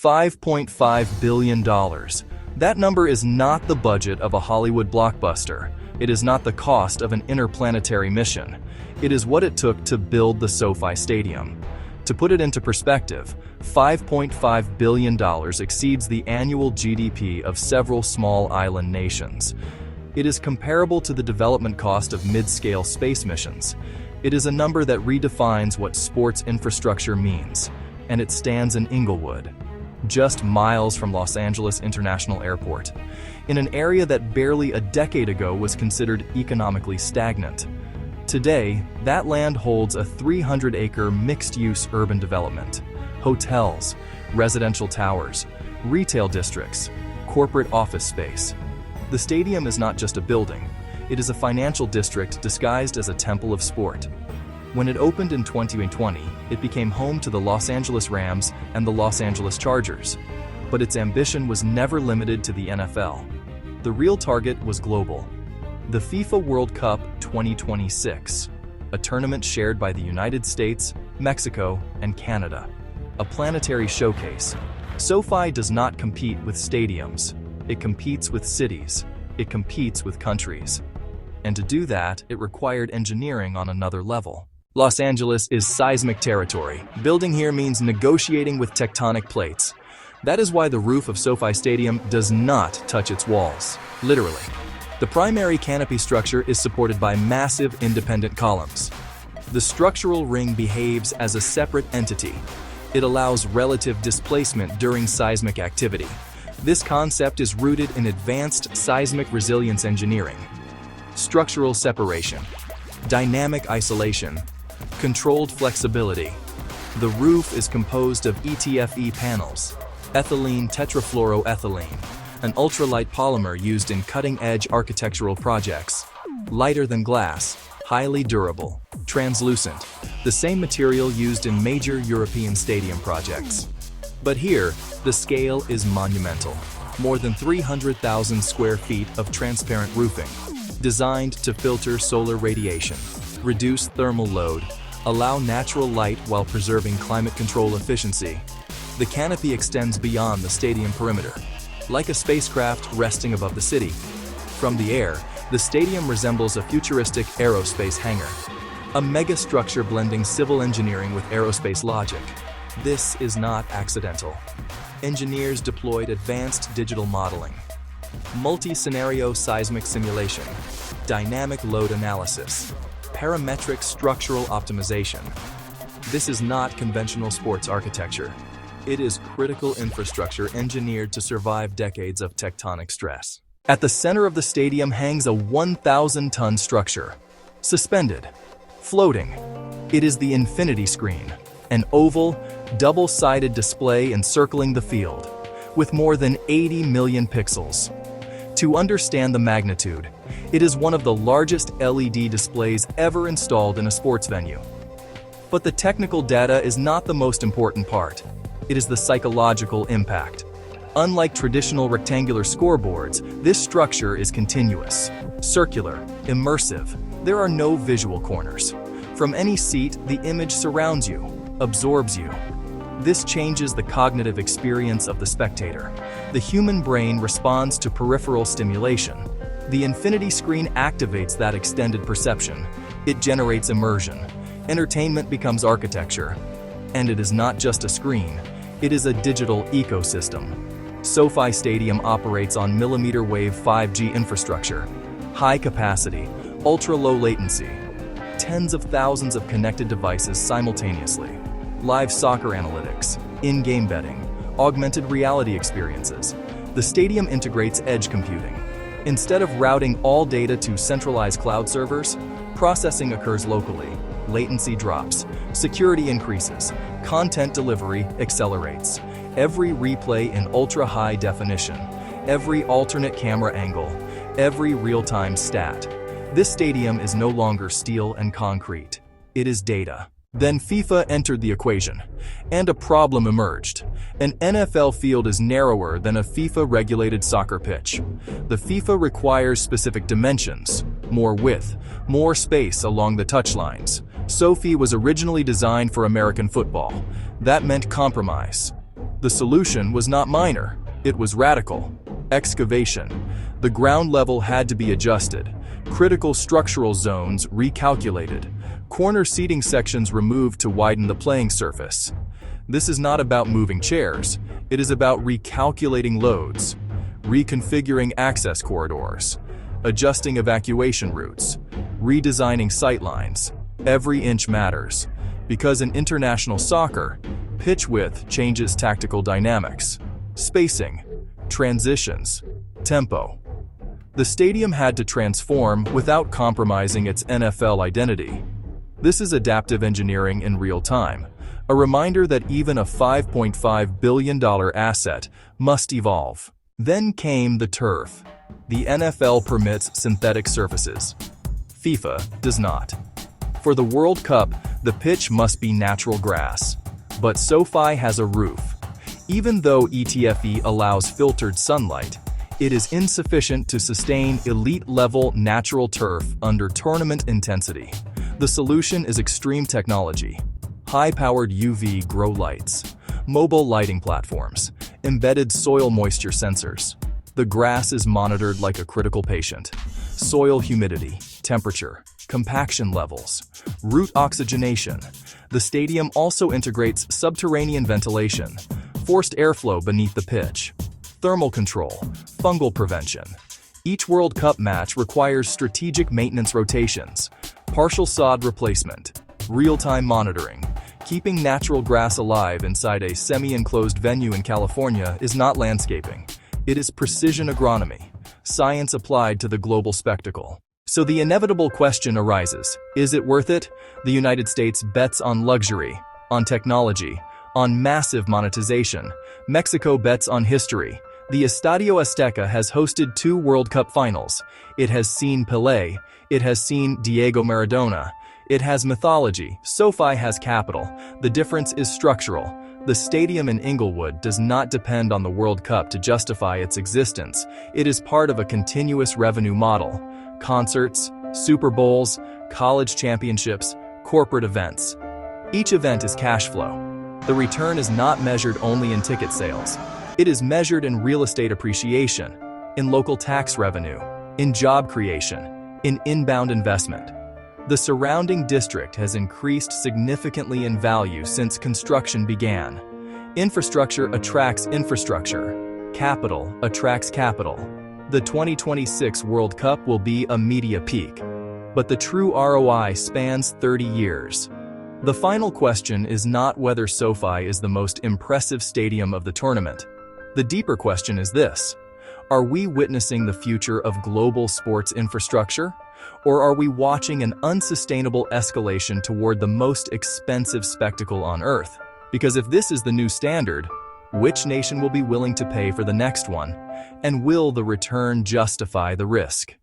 $5.5 billion. That number is not the budget of a Hollywood blockbuster. It is not the cost of an interplanetary mission. It is what it took to build the SoFi Stadium. To put it into perspective, $5.5 billion exceeds the annual GDP of several small island nations. It is comparable to the development cost of mid-scale space missions. It is a number that redefines what sports infrastructure means, and it stands in Inglewood, just miles from Los Angeles International Airport, in an area that barely a decade ago was considered economically stagnant. Today, that land holds a 300-acre mixed-use urban development, hotels, residential towers, retail districts, corporate office space. The stadium is not just a building, it is a financial district disguised as a temple of sport. When it opened in 2020, it became home to the Los Angeles Rams and the Los Angeles Chargers. But its ambition was never limited to the NFL. The real target was global. The FIFA World Cup 2026, a tournament shared by the United States, Mexico, and Canada. A planetary showcase. SoFi does not compete with stadiums. It competes with cities. It competes with countries. And to do that, it required engineering on another level. Los Angeles is seismic territory. Building here means negotiating with tectonic plates. That is why the roof of SoFi Stadium does not touch its walls, literally. The primary canopy structure is supported by massive independent columns. The structural ring behaves as a separate entity. It allows relative displacement during seismic activity. This concept is rooted in advanced seismic resilience engineering. Structural separation, dynamic isolation, controlled flexibility. The roof is composed of ETFE panels, ethylene tetrafluoroethylene, an ultralight polymer used in cutting-edge architectural projects. Lighter than glass, highly durable, translucent, the same material used in major European stadium projects. But here, the scale is monumental. More than 300,000 square feet of transparent roofing, designed to filter solar radiation, reduce thermal load, allow natural light while preserving climate control efficiency. The canopy extends beyond the stadium perimeter, like a spacecraft resting above the city. From the air, the stadium resembles a futuristic aerospace hangar, a megastructure blending civil engineering with aerospace logic. This is not accidental. Engineers deployed advanced digital modeling, multi-scenario seismic simulation, dynamic load analysis, parametric structural optimization. This is not conventional sports architecture. It is critical infrastructure engineered to survive decades of tectonic stress. At the center of the stadium hangs a 1,000-ton structure, suspended, floating. It is the infinity screen, an oval, double-sided display encircling the field, with more than 80 million pixels. To understand the magnitude, it is one of the largest LED displays ever installed in a sports venue. But the technical data is not the most important part. It is the psychological impact. Unlike traditional rectangular scoreboards, this structure is continuous, circular, immersive. There are no visual corners. From any seat, the image surrounds you, absorbs you. This changes the cognitive experience of the spectator. The human brain responds to peripheral stimulation. The infinity screen activates that extended perception. It generates immersion. Entertainment becomes architecture. And it is not just a screen, it is a digital ecosystem. SoFi Stadium operates on millimeter wave 5G infrastructure, high capacity, ultra-low latency, tens of thousands of connected devices simultaneously, live soccer analytics, in-game betting, augmented reality experiences. The stadium integrates edge computing. Instead of routing all data to centralized cloud servers, processing occurs locally, latency drops, security increases, content delivery accelerates. Every replay in ultra-high definition, every alternate camera angle, every real-time stat. This stadium is no longer steel and concrete. It is data. Then FIFA entered the equation, and a problem emerged. An NFL field is narrower than a FIFA-regulated soccer pitch. The FIFA requires specific dimensions, more width, more space along the touchlines. SoFi was originally designed for American football. That meant compromise. The solution was not minor, it was radical. Excavation. The ground level had to be adjusted, critical structural zones recalculated, corner seating sections removed to widen the playing surface. This is not about moving chairs, it is about recalculating loads, reconfiguring access corridors, adjusting evacuation routes, redesigning sightlines. Every inch matters, because in international soccer, pitch width changes tactical dynamics, spacing, transitions, tempo. The stadium had to transform without compromising its NFL identity. This is adaptive engineering in real time, a reminder that even a $5.5 billion asset must evolve. Then came the turf. The NFL permits synthetic surfaces. FIFA does not. For the World Cup, the pitch must be natural grass. But SoFi has a roof. Even though ETFE allows filtered sunlight, it is insufficient to sustain elite-level natural turf under tournament intensity. The solution is extreme technology. High-powered UV grow lights, mobile lighting platforms, embedded soil moisture sensors. The grass is monitored like a critical patient. Soil humidity, temperature, compaction levels, root oxygenation. The stadium also integrates subterranean ventilation, forced airflow beneath the pitch, thermal control, fungal prevention. Each World Cup match requires strategic maintenance rotations, partial sod replacement, real-time monitoring. Keeping natural grass alive inside a semi-enclosed venue in California is not landscaping. It is precision agronomy, science applied to the global spectacle. So the inevitable question arises, is it worth it? The United States bets on luxury, on technology, on massive monetization. Mexico bets on history. The Estadio Azteca has hosted 2 World Cup finals. It has seen Pelé. It has seen Diego Maradona. It has mythology. SoFi has capital. The difference is structural. The stadium in Inglewood does not depend on the World Cup to justify its existence. It is part of a continuous revenue model. Concerts, Super Bowls, college championships, corporate events. Each event is cash flow. The return is not measured only in ticket sales. It is measured in real estate appreciation, in local tax revenue, in job creation, in inbound investment. The surrounding district has increased significantly in value since construction began. Infrastructure attracts infrastructure. Capital attracts capital. The 2026 World Cup will be a media peak, but the true ROI spans 30 years. The final question is not whether SoFi is the most impressive stadium of the tournament. The deeper question is this: are we witnessing the future of global sports infrastructure? Or are we watching an unsustainable escalation toward the most expensive spectacle on Earth? Because if this is the new standard, which nation will be willing to pay for the next one? And will the return justify the risk?